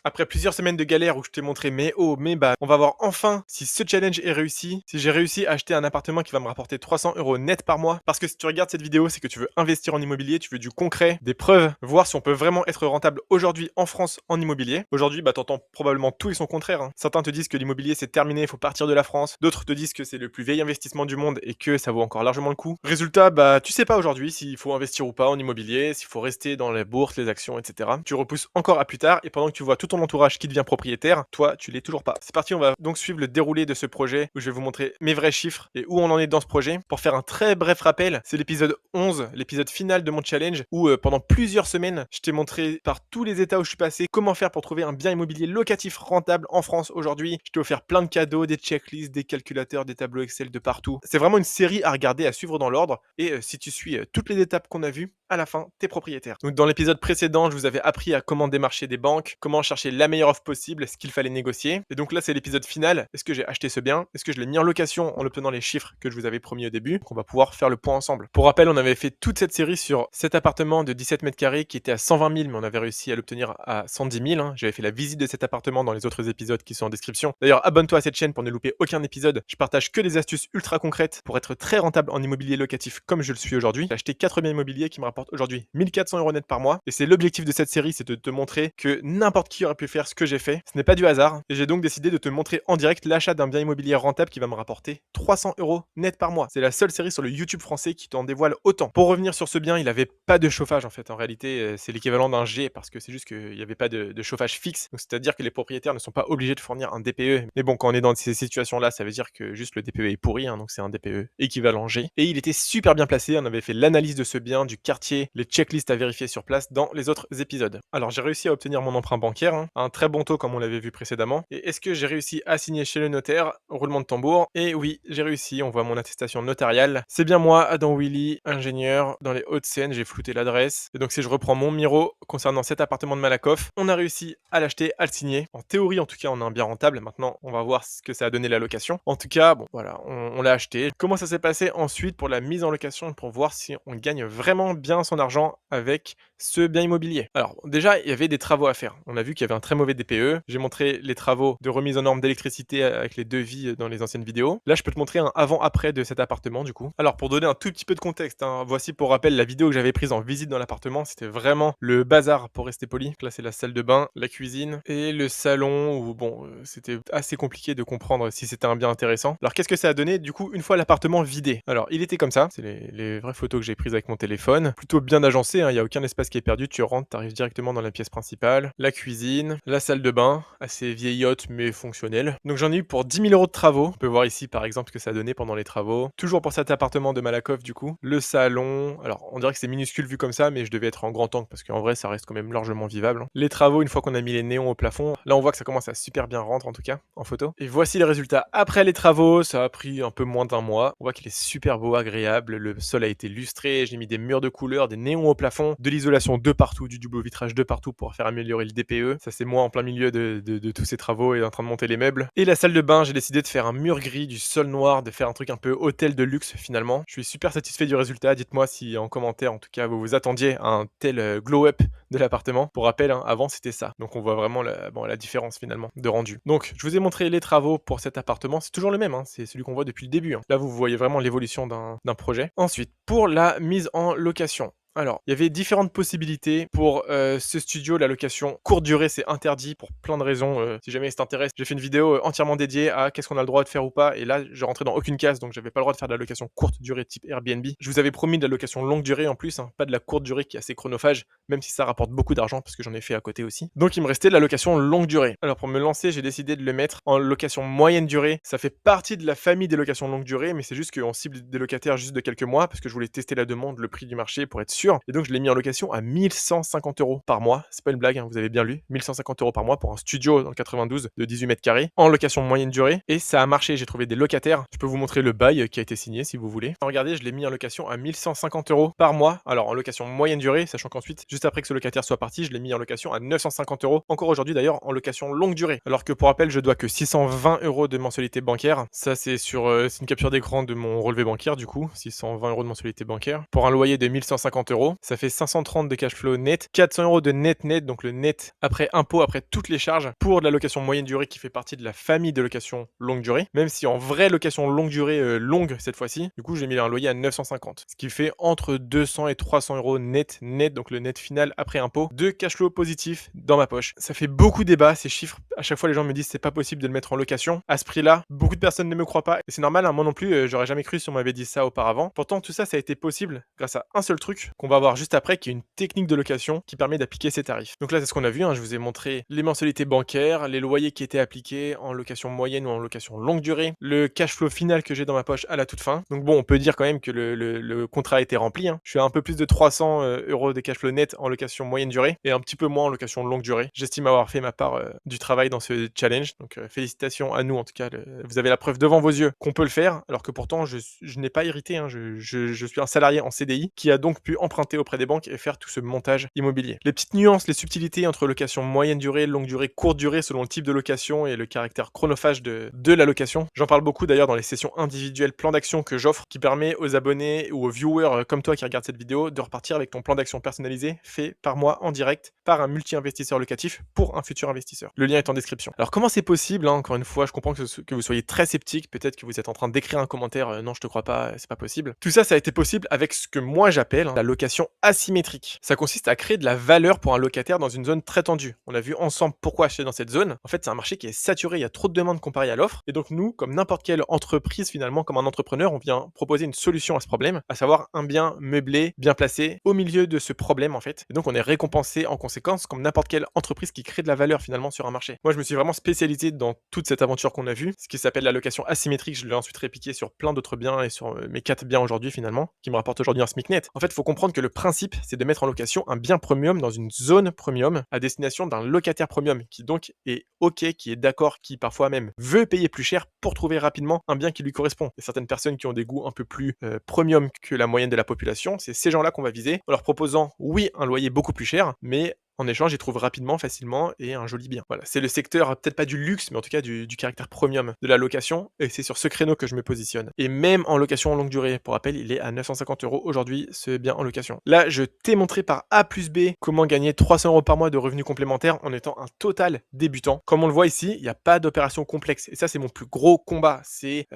Après plusieurs semaines de galère où je t'ai montré mes hauts, mes bas, on va voir enfin si ce challenge est réussi, si j'ai réussi à acheter un appartement qui va me rapporter 300 € net par mois. Parce que si tu regardes cette vidéo, c'est que tu veux investir en immobilier, tu veux du concret, des preuves, voir si on peut vraiment être rentable aujourd'hui en France en immobilier. Aujourd'hui, t'entends probablement tout et son contraire, hein. Certains te disent que l'immobilier c'est terminé, il faut partir de la France. D'autres te disent que c'est le plus vieil investissement du monde et que ça vaut encore largement le coup. Résultat, tu sais pas aujourd'hui s'il faut investir ou pas en immobilier, s'il faut rester dans les bourses, les actions, etc. Tu repousses encore à plus tard et pendant que tu vois tout ton entourage qui devient propriétaire, toi, tu l'es toujours pas. C'est parti, on va donc suivre le déroulé de ce projet où je vais vous montrer mes vrais chiffres et où on en est dans ce projet. Pour faire un très bref rappel, c'est l'épisode 11, l'épisode final de mon challenge où pendant plusieurs semaines, je t'ai montré par tous les états où je suis passé comment faire pour trouver un bien immobilier locatif rentable en France aujourd'hui. Je t'ai offert plein de cadeaux, des checklists, des calculateurs, des tableaux Excel de partout. C'est vraiment une série à regarder, à suivre dans l'ordre et si tu suis toutes les étapes qu'on a vues, à la fin, t'es propriétaire. Donc dans l'épisode précédent, je vous avais appris à comment démarcher des banques, comment chercher la meilleure offre possible, ce qu'il fallait négocier. Et donc là, c'est l'épisode final. Est-ce que j'ai acheté ce bien? Est-ce que je l'ai mis en location en obtenant les chiffres que je vous avais promis au début? Donc on va pouvoir faire le point ensemble. Pour rappel, on avait fait toute cette série sur cet appartement de 17 mètres carrés qui était à 120 000, mais on avait réussi à l'obtenir à 110 000. Hein. J'avais fait la visite de cet appartement dans les autres épisodes qui sont en description. D'ailleurs, abonne-toi à cette chaîne pour ne louper aucun épisode. Je partage que des astuces ultra concrètes pour être très rentable en immobilier locatif comme je le suis aujourd'hui. J'ai acheté 4 biens immobiliers qui me rapportent aujourd'hui 1400 € net par mois. Et c'est l'objectif de cette série, c'est de te montrer que n'importe qui aurait pu faire ce que j'ai fait. Ce n'est pas du hasard. Et j'ai donc décidé de te montrer en direct l'achat d'un bien immobilier rentable qui va me rapporter 300 € net par mois. C'est la seule série sur le YouTube français qui t'en dévoile autant. Pour revenir sur ce bien, il avait pas de chauffage en fait. En réalité, c'est l'équivalent d'un G parce que c'est juste qu'il n'y avait pas de chauffage fixe. Donc c'est-à-dire que les propriétaires ne sont pas obligés de fournir un DPE. Mais bon, quand on est dans ces situations-là, ça veut dire que juste le DPE est pourri. Hein, donc c'est un DPE équivalent G. Et il était super bien placé. On avait fait l'analyse de ce bien, du quartier, les checklists à vérifier sur place dans les autres épisodes. Alors j'ai réussi à obtenir mon emprunt bancaire, hein, à un très bon taux comme on l'avait vu précédemment. Et est-ce que j'ai réussi à signer chez le notaire? Roulement de tambour. Et oui, j'ai réussi, on voit mon attestation notariale. C'est bien moi, Adam Willy, ingénieur dans les Hauts-de-Seine, j'ai flouté l'adresse. Et donc si je reprends mon Miro concernant cet appartement de Malakoff, on a réussi à l'acheter, à le signer. En théorie en tout cas, on a un bien rentable. Maintenant, on va voir ce que ça a donné la location. En tout cas, bon voilà, on l'a acheté. Comment ça s'est passé ensuite pour la mise en location pour voir si on gagne vraiment bien son argent avec ce bien immobilier? Alors déjà, il y avait des travaux à faire. On a vu qu'il y avait un très mauvais DPE. J'ai montré les travaux de remise en norme d'électricité avec les devis dans les anciennes vidéos. Là, je peux te montrer un avant-après de cet appartement du coup. Alors pour donner un tout petit peu de contexte, hein, voici pour rappel la vidéo que j'avais prise en visite dans l'appartement. C'était vraiment le bazar pour rester poli. Là, c'est la salle de bain, la cuisine et le salon où bon, c'était assez compliqué de comprendre si c'était un bien intéressant. Alors qu'est-ce que ça a donné du coup une fois l'appartement vidé? Alors il était comme ça. C'est les vraies photos que j'ai prises avec mon téléphone. Plutôt bien agencé, hein, il n'y a aucun espace qui est perdu. Tu rentres, tu arrives directement dans la pièce principale, la cuisine, la salle de bain, assez vieillotte mais fonctionnelle. Donc j'en ai eu pour 10 000 € de travaux. On peut voir ici par exemple ce que ça a donné pendant les travaux. Toujours pour cet appartement de Malakoff du coup. Le salon, alors on dirait que c'est minuscule vu comme ça, mais je devais être en grand angle parce qu'en vrai ça reste quand même largement vivable. Les travaux, une fois qu'on a mis les néons au plafond, là on voit que ça commence à super bien rendre en tout cas en photo. Et voici les résultats après les travaux. Ça a pris un peu moins d'un mois. On voit qu'il est super beau, agréable. Le sol a été lustré. J'ai mis des murs de couleur, des néons au plafond, de l'isolation de partout, du double vitrage de partout pour faire améliorer le DPE. Ça c'est moi en plein milieu de tous ces travaux et en train de monter les meubles. Et la salle de bain, j'ai décidé de faire un mur gris, du sol noir, de faire un truc un peu hôtel de luxe finalement. Je suis super satisfait du résultat. Dites-moi si en commentaire en tout cas vous vous attendiez à un tel glow-up de l'appartement. Pour rappel, hein, avant c'était ça. Donc on voit vraiment la différence finalement de rendu. Donc je vous ai montré les travaux pour cet appartement. C'est toujours le même, hein, c'est celui qu'on voit depuis le début. Hein. Là vous voyez vraiment l'évolution d'un projet. Ensuite, pour la mise en location. Alors, il y avait différentes possibilités pour ce studio. La location courte durée, c'est interdit pour plein de raisons. Si jamais ça t'intéresse, j'ai fait une vidéo entièrement dédiée à qu'est-ce qu'on a le droit de faire ou pas. Et là, je rentrais dans aucune case, donc j'avais pas le droit de faire de la location courte durée type Airbnb. Je vous avais promis de la location longue durée en plus, hein, pas de la courte durée qui est assez chronophage, même si ça rapporte beaucoup d'argent parce que j'en ai fait à côté aussi. Donc il me restait de la location longue durée. Alors pour me lancer, j'ai décidé de le mettre en location moyenne durée. Ça fait partie de la famille des locations longue durée, mais c'est juste qu'on cible des locataires juste de quelques mois parce que je voulais tester la demande, le prix du marché pour être sûr. Et donc je l'ai mis en location à 1150 € par mois. C'est pas une blague, hein, vous avez bien lu. 1150 € par mois pour un studio dans le 92 de 18 mètres carrés en location moyenne durée. Et ça a marché, j'ai trouvé des locataires. Je peux vous montrer le bail qui a été signé si vous voulez. Regardez, je l'ai mis en location à 1150 € par mois. Alors en location moyenne durée, sachant qu'ensuite, juste après que ce locataire soit parti, je l'ai mis en location à 950 €. Encore aujourd'hui d'ailleurs en location longue durée. Alors que pour rappel, je dois que 620 € de mensualité bancaire. Ça c'est c'est une capture d'écran de mon relevé bancaire du coup. 620 € de mensualité bancaire. Pour un loyer de 1150 €. Ça fait 530 de cash flow net, 400 € de net, donc le net après impôt, après toutes les charges, pour de la location moyenne durée qui fait partie de la famille de location longue durée. Même si en vraie location longue durée, longue cette fois-ci, du coup j'ai mis un loyer à 950. Ce qui fait entre 200 et 300 € net, donc le net final après impôt, de cash flow positif dans ma poche. Ça fait beaucoup débat ces chiffres. À chaque fois les gens me disent c'est pas possible de le mettre en location. À ce prix-là, beaucoup de personnes ne me croient pas et c'est normal, hein, moi non plus, j'aurais jamais cru si on m'avait dit ça auparavant. Pourtant tout ça, ça a été possible grâce à un seul truc qu'on va voir juste après, qui est une technique de location qui permet d'appliquer ces tarifs. Donc là, c'est ce qu'on a vu, hein, je vous ai montré les mensualités bancaires, les loyers qui étaient appliqués en location moyenne ou en location longue durée, le cash flow final que j'ai dans ma poche à la toute fin. Donc bon, on peut dire quand même que le contrat a été rempli, hein. Je suis à un peu plus de 300 € de cash flow net en location moyenne durée et un petit peu moins en location longue durée. J'estime avoir fait ma part du travail dans ce challenge. Donc félicitations à nous, en tout cas, vous avez la preuve devant vos yeux qu'on peut le faire, alors que pourtant je n'ai pas hérité, hein. Je suis un salarié en CDI qui a donc pu emprunter auprès des banques et faire tout ce montage immobilier. Les petites nuances, les subtilités entre location moyenne durée, longue durée, courte durée selon le type de location et le caractère chronophage de la location. J'en parle beaucoup d'ailleurs dans les sessions individuelles plan d'action que j'offre, qui permet aux abonnés ou aux viewers comme toi qui regardent cette vidéo de repartir avec ton plan d'action personnalisé fait par moi en direct par un multi-investisseur locatif pour un futur investisseur. Le lien est en description. Alors comment c'est possible, hein, encore une fois, je comprends que vous soyez très sceptique, peut-être que vous êtes en train d'écrire un commentaire non je te crois pas, c'est pas possible. Tout ça, ça a été possible avec ce que moi j'appelle, hein, la location asymétrique. Ça consiste à créer de la valeur pour un locataire dans une zone très tendue. On a vu ensemble pourquoi acheter dans cette zone. En fait, c'est un marché qui est saturé, il y a trop de demandes comparé à l'offre. Et donc nous, comme n'importe quelle entreprise finalement, comme un entrepreneur, on vient proposer une solution à ce problème, à savoir un bien meublé, bien placé, au milieu de ce problème en fait. Et donc on est récompensé en conséquence comme n'importe quelle entreprise qui crée de la valeur finalement sur un marché. Moi, je me suis vraiment spécialisé dans toute cette aventure qu'on a vue, ce qui s'appelle la location asymétrique. Je l'ai ensuite répliqué sur plein d'autres biens et sur mes 4 biens aujourd'hui finalement, qui me rapportent aujourd'hui un SMIC net. En fait, il faut comprendre que le principe, c'est de mettre en location un bien premium dans une zone premium à destination d'un locataire premium qui donc est OK, qui est d'accord, qui parfois même veut payer plus cher pour trouver rapidement un bien qui lui correspond. Il y a certaines personnes qui ont des goûts un peu plus premium que la moyenne de la population. C'est ces gens-là qu'on va viser en leur proposant, oui, un loyer beaucoup plus cher, mais en échange, ils trouvent rapidement, facilement et un joli bien. Voilà, c'est le secteur, peut-être pas du luxe, mais en tout cas du caractère premium de la location. Et c'est sur ce créneau que je me positionne. Et même en location longue durée, pour rappel, il est à 950 € aujourd'hui, ce bien en location. Là, je t'ai montré par A plus B comment gagner 300 € par mois de revenus complémentaires en étant un total débutant. Comme on le voit ici, il n'y a pas d'opération complexe. Et ça, c'est mon plus gros combat.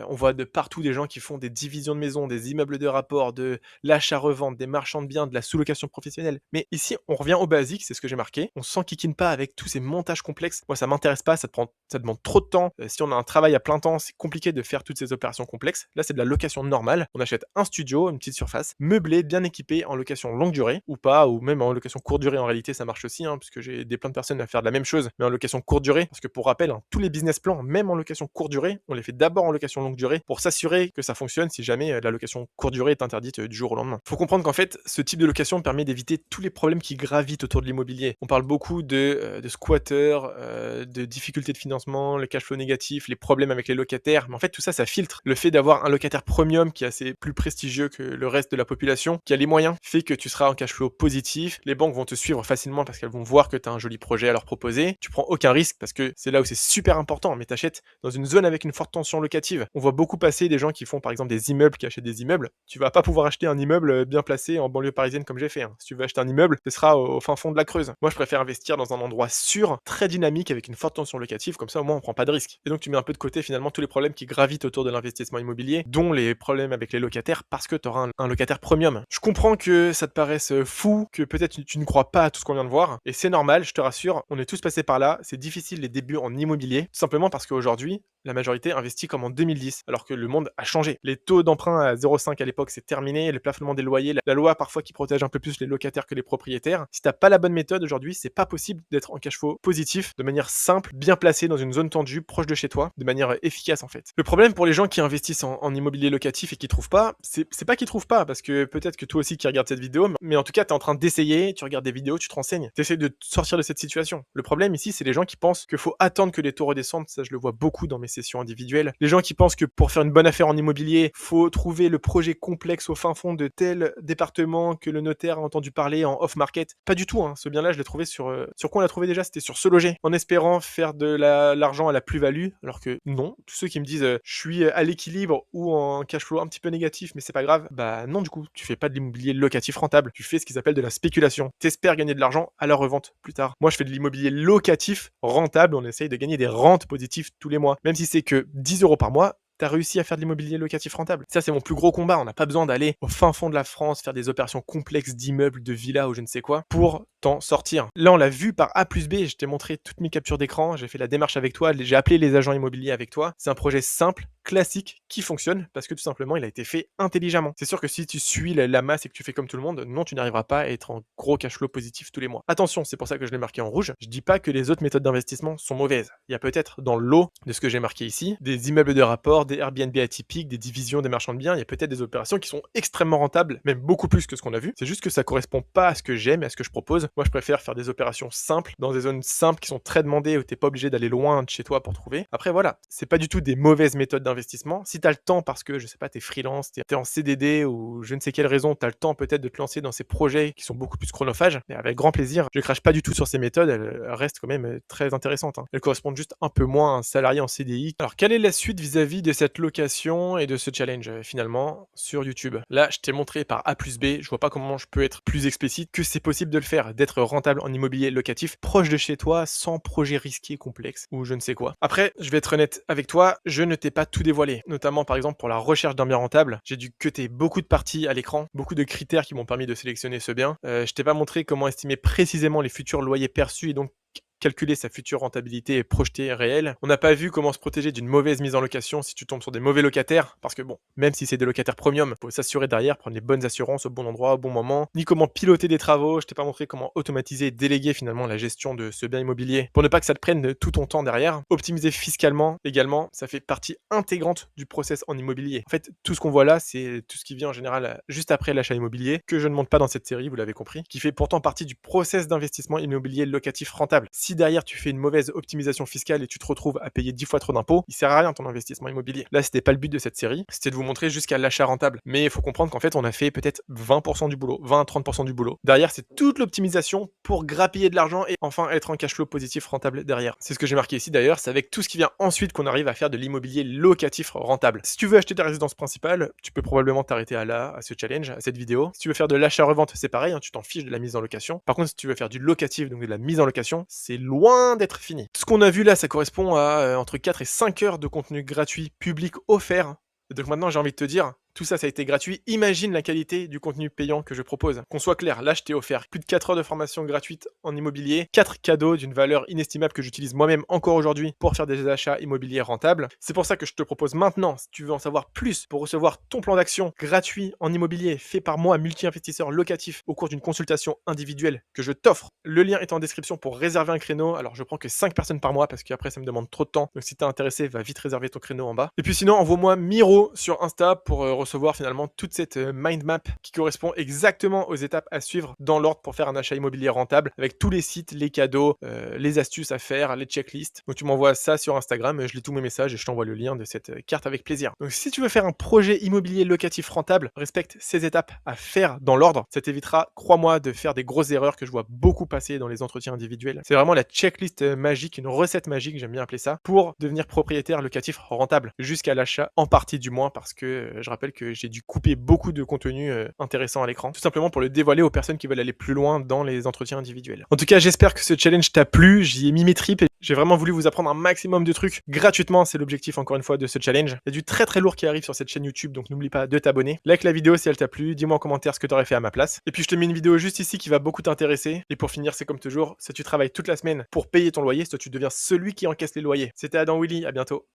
On voit de partout des gens qui font des divisions de maisons, des immeubles de rapport, de l'achat-revente, des marchands de biens, de la sous-location professionnelle. Mais ici, on revient au basique, c'est ce que j'ai marqué. On s'enquiquine pas avec tous ces montages complexes. Moi, ça m'intéresse pas, ça demande trop de temps. Si on a un travail à plein temps, c'est compliqué de faire toutes ces opérations complexes. Là, c'est de la location normale. On achète un studio, une petite surface, meublé, bien équipé, en location longue durée, ou pas, ou même en location courte durée. En réalité, ça marche aussi, hein, puisque j'ai plein de personnes à faire de la même chose, mais en location courte durée. Parce que pour rappel, hein, tous les business plans, même en location courte durée, on les fait d'abord en location longue durée pour s'assurer que ça fonctionne si jamais la location courte durée est interdite du jour au lendemain. Faut comprendre qu'en fait, ce type de location permet d'éviter tous les problèmes qui gravitent autour de l'immobilier. On parle beaucoup de squatteurs, de difficultés de financement, le cash flow négatif, les problèmes avec les locataires. Mais en fait, tout ça, ça filtre. Le fait d'avoir un locataire premium qui est assez plus prestigieux que le reste de la population, qui a les moyens, fait que tu seras en cash flow positif. Les banques vont te suivre facilement parce qu'elles vont voir que tu as un joli projet à leur proposer. Tu prends aucun risque parce que c'est là où c'est super important. Mais tu achètes dans une zone avec une forte tension locative. On voit beaucoup passer des gens qui font par exemple des immeubles, qui achètent des immeubles. Tu vas pas pouvoir acheter un immeuble bien placé en banlieue parisienne comme j'ai fait, hein. Si tu veux acheter un immeuble, ce sera au fin fond de la Creuse. Moi, je préfère investir dans un endroit sûr, très dynamique, avec une forte tension locative, comme ça au moins on prend pas de risque. Et donc tu mets un peu de côté finalement tous les problèmes qui gravitent autour de l'investissement immobilier, dont les problèmes avec les locataires, parce que tu auras un locataire premium. Je comprends que ça te paraisse fou, que peut-être tu ne crois pas à tout ce qu'on vient de voir, et c'est normal, je te rassure, on est tous passés par là, c'est difficile les débuts en immobilier, tout simplement parce qu'aujourd'hui, la majorité investit comme en 2010, alors que le monde a changé. Les taux d'emprunt à 0,5 à l'époque, c'est terminé, le plafonnement des loyers, la loi parfois qui protège un peu plus les locataires que les propriétaires. Si t'as pas la bonne méthode aujourd'hui, c'est pas possible d'être en cash flow positif, de manière simple, bien placé dans une zone tendue, proche de chez toi, de manière efficace en fait. Le problème pour les gens qui investissent en immobilier locatif et qui trouvent pas, c'est pas qu'ils trouvent pas, parce que peut-être que toi aussi qui regardes cette vidéo, mais en tout cas t'es en train d'essayer, tu regardes des vidéos, tu te renseignes, t'essaies de sortir de cette situation. Le problème ici, c'est les gens qui pensent qu'il faut attendre que les taux redescendent, ça je le vois beaucoup dans mes cession individuelle. Les gens qui pensent que pour faire une bonne affaire en immobilier, faut trouver le projet complexe au fin fond de tel département que le notaire a entendu parler en off-market. Pas du tout, hein. Ce bien-là, je l'ai trouvé sur quoi on l'a trouvé déjà? C'était sur Se Loger, en espérant faire de l'argent à la plus-value, alors que non. Tous ceux qui me disent je suis à l'équilibre ou en cash flow un petit peu négatif, mais c'est pas grave, bah non, du coup, tu fais pas de l'immobilier locatif rentable, tu fais ce qu'ils appellent de la spéculation. T'espères gagner de l'argent à la revente plus tard. Moi, je fais de l'immobilier locatif rentable, on essaye de gagner des rentes positives tous les mois. Même si c'est que 10 euros par mois, t'as réussi à faire de l'immobilier locatif rentable. Ça, c'est mon plus gros combat. On n'a pas besoin d'aller au fin fond de la France, faire des opérations complexes d'immeubles, de villas ou je ne sais quoi, pour t'en sortir. Là, on l'a vu par A plus B. Je t'ai montré toutes mes captures d'écran. J'ai fait la démarche avec toi. J'ai appelé les agents immobiliers avec toi. C'est un projet simple, classique, qui fonctionne parce que tout simplement, il a été fait intelligemment. C'est sûr que si tu suis la masse et que tu fais comme tout le monde, non, tu n'arriveras pas à être en gros cash flow positif tous les mois. Attention, c'est pour ça que je l'ai marqué en rouge. Je dis pas que les autres méthodes d'investissement sont mauvaises. Il y a peut-être dans le lot de ce que j'ai marqué ici, des immeubles de rapport, des Airbnb atypiques, des divisions des marchands de biens. Il y a peut-être des opérations qui sont extrêmement rentables, même beaucoup plus que ce qu'on a vu. C'est juste que ça correspond pas à ce que j'aime et à ce que je propose. Moi, je préfère faire des opérations simples, dans des zones simples qui sont très demandées où t'es pas obligé d'aller loin de chez toi pour trouver. Après, voilà, c'est pas du tout des mauvaises méthodes d'investissement. Si t'as le temps parce que, je sais pas, t'es freelance, t'es en CDD ou je ne sais quelle raison, t'as le temps peut-être de te lancer dans ces projets qui sont beaucoup plus chronophages, mais avec grand plaisir. Je crache pas du tout sur ces méthodes, elles restent quand même très intéressantes, hein. Elles correspondent juste un peu moins à un salarié en CDI. Alors, quelle est la suite vis-à-vis de cette location et de ce challenge finalement sur YouTube? Là, je t'ai montré par A plus B, je vois pas comment je peux être plus explicite que c'est possible de le faire, d'être rentable en immobilier locatif proche de chez toi, sans projet risqué complexe ou je ne sais quoi. Après, je vais être honnête avec toi, je ne t'ai pas tout dévoilé, notamment par exemple pour la recherche d'un bien rentable. J'ai dû cutter beaucoup de parties à l'écran, beaucoup de critères qui m'ont permis de sélectionner ce bien. Je t'ai pas montré comment estimer précisément les futurs loyers perçus et donc calculer sa future rentabilité et projetée réelle. On n'a pas vu comment se protéger d'une mauvaise mise en location si tu tombes sur des mauvais locataires, parce que bon, même si c'est des locataires premium, faut s'assurer derrière, prendre les bonnes assurances au bon endroit, au bon moment, ni comment piloter des travaux. Je t'ai pas montré comment automatiser et déléguer finalement la gestion de ce bien immobilier pour ne pas que ça te prenne tout ton temps derrière. Optimiser fiscalement également, ça fait partie intégrante du process en immobilier. En fait, tout ce qu'on voit là, c'est tout ce qui vient en général juste après l'achat immobilier, que je ne montre pas dans cette série, vous l'avez compris, qui fait pourtant partie du process d'investissement immobilier locatif rentable. Si derrière tu fais une mauvaise optimisation fiscale et tu te retrouves à payer 10 fois trop d'impôts, il sert à rien ton investissement immobilier. Là, c'était pas le but de cette série, c'était de vous montrer jusqu'à l'achat rentable. Mais il faut comprendre qu'en fait, on a fait peut-être 20% du boulot, 20 à 30% du boulot. Derrière, c'est toute l'optimisation pour grappiller de l'argent et enfin être en cash flow positif rentable derrière. C'est ce que j'ai marqué ici d'ailleurs, c'est avec tout ce qui vient ensuite qu'on arrive à faire de l'immobilier locatif rentable. Si tu veux acheter ta résidence principale, tu peux probablement t'arrêter à ce challenge, à cette vidéo. Si tu veux faire de l'achat-revente, c'est pareil, hein, tu t'en fiches de la mise en location. Par contre, si tu veux faire du locatif, donc de la mise en location, c'est loin d'être fini. Ce qu'on a vu là, ça correspond à entre 4 et 5 heures de contenu gratuit public offert. Et donc maintenant, j'ai envie de te dire, tout ça, ça a été gratuit. Imagine la qualité du contenu payant que je propose. Qu'on soit clair, là, je t'ai offert plus de 4 heures de formation gratuite en immobilier, 4 cadeaux d'une valeur inestimable que j'utilise moi-même encore aujourd'hui pour faire des achats immobiliers rentables. C'est pour ça que je te propose maintenant, si tu veux en savoir plus, pour recevoir ton plan d'action gratuit en immobilier fait par moi, multi-investisseur locatif, au cours d'une consultation individuelle que je t'offre. Le lien est en description pour réserver un créneau. Alors, je prends que 5 personnes par mois parce qu'après, ça me demande trop de temps. Donc, si t'es intéressé, va vite réserver ton créneau en bas. Et puis sinon, envoie-moi Miro sur Insta pour recevoir finalement toute cette mind map qui correspond exactement aux étapes à suivre dans l'ordre pour faire un achat immobilier rentable avec tous les sites, les cadeaux, les astuces à faire, les checklists. Donc tu m'envoies ça sur Instagram, je lis tous mes messages et je t'envoie le lien de cette carte avec plaisir. Donc si tu veux faire un projet immobilier locatif rentable, respecte ces étapes à faire dans l'ordre. Ça t'évitera, crois-moi, de faire des grosses erreurs que je vois beaucoup passer dans les entretiens individuels. C'est vraiment la checklist magique, une recette magique, j'aime bien appeler ça, pour devenir propriétaire locatif rentable jusqu'à l'achat, en partie du moins, parce que je rappelle que j'ai dû couper beaucoup de contenu intéressant à l'écran, tout simplement pour le dévoiler aux personnes qui veulent aller plus loin dans les entretiens individuels. En tout cas, j'espère que ce challenge t'a plu, j'y ai mis mes tripes et j'ai vraiment voulu vous apprendre un maximum de trucs gratuitement, c'est l'objectif encore une fois de ce challenge. Il y a du très très lourd qui arrive sur cette chaîne YouTube, donc n'oublie pas de t'abonner. Like la vidéo si elle t'a plu, dis-moi en commentaire ce que t'aurais fait à ma place. Et puis je te mets une vidéo juste ici qui va beaucoup t'intéresser. Et pour finir, c'est comme toujours, si tu travailles toute la semaine pour payer ton loyer, soit tu deviens celui qui encaisse les loyers. C'était Adam Willy, à bientôt.